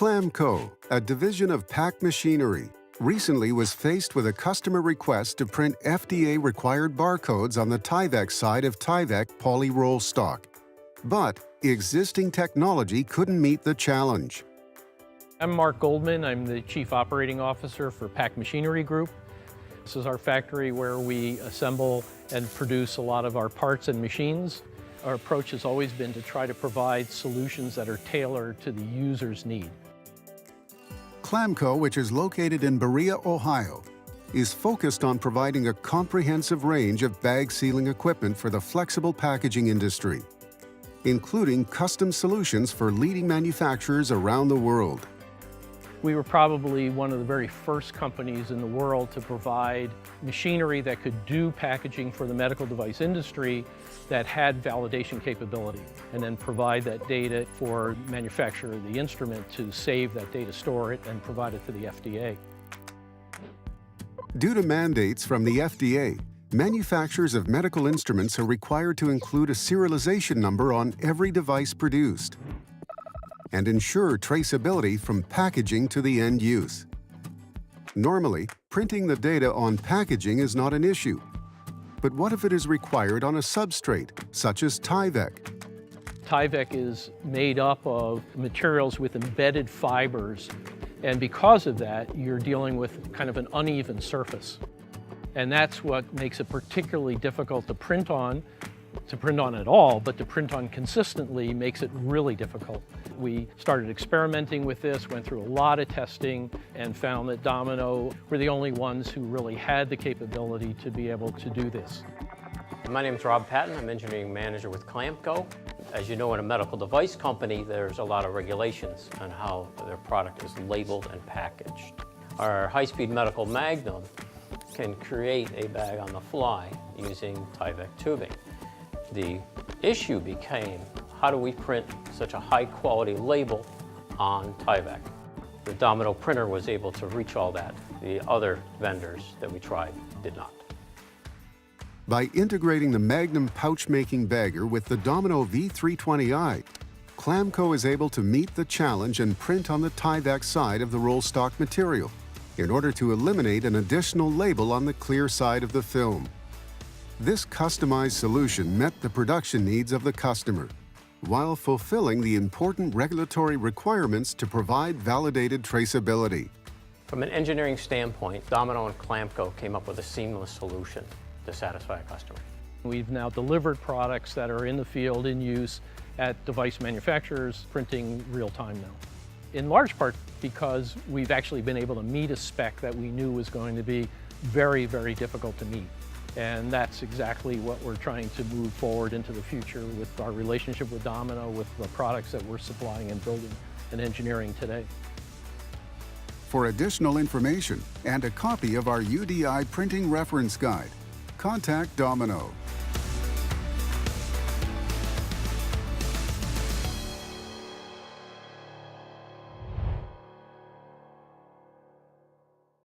Clamco, a division of Pac Machinery, recently was faced with a customer request to print FDA-required barcodes on the Tyvek side of Tyvek poly-roll stock. But existing technology couldn't meet the challenge. I'm Mark Goldman. I'm the Chief Operating Officer for Pac Machinery Group. This is our factory where we assemble and produce a lot of our parts and machines. Our approach has always been to try to provide solutions that are tailored to the user's need. Clamco, which is located in Berea, Ohio, is focused on providing a comprehensive range of bag sealing equipment for the flexible packaging industry, including custom solutions for leading manufacturers around the world. We were probably one of the very first companies in the world to provide machinery that could do packaging for the medical device industry that had validation capability, and then provide that data for manufacturer of the instrument to save that data, store it, and provide it to the FDA. Due to mandates from the FDA, manufacturers of medical instruments are required to include a serialization number on every device produced and ensure traceability from packaging to the end use. Normally, printing the data on packaging is not an issue. But what if it is required on a substrate, such as Tyvek? Tyvek is made up of materials with embedded fibers, and because of that, you're dealing with kind of an uneven surface. And that's what makes it particularly difficult to print on at all, but to print on consistently makes it really difficult. We started experimenting with this, went through a lot of testing, and found that Domino were the only ones who really had the capability to be able to do this. My name is Rob Patton. I'm engineering manager with Clamco. As you know, in a medical device company, there's a lot of regulations on how their product is labeled and packaged. Our high-speed medical Magnum can create a bag on the fly using Tyvek tubing. The issue became, how do we print such a high-quality label on Tyvek? The Domino printer was able to reach all that. The other vendors that we tried did not. By integrating the Magnum pouch-making bagger with the Domino V320i, Clamco is able to meet the challenge and print on the Tyvek side of the roll stock material in order to eliminate an additional label on the clear side of the film. This customized solution met the production needs of the customer, while fulfilling the important regulatory requirements to provide validated traceability. From an engineering standpoint, Domino and Clamco came up with a seamless solution to satisfy a customer. We've now delivered products that are in the field in use at device manufacturers, printing real time now. In large part because we've actually been able to meet a spec that we knew was going to be very, very difficult to meet. And that's exactly what we're trying to move forward into the future with our relationship with Domino, with the products that we're supplying and building and engineering today. For additional information and a copy of our UDI printing reference guide, contact Domino.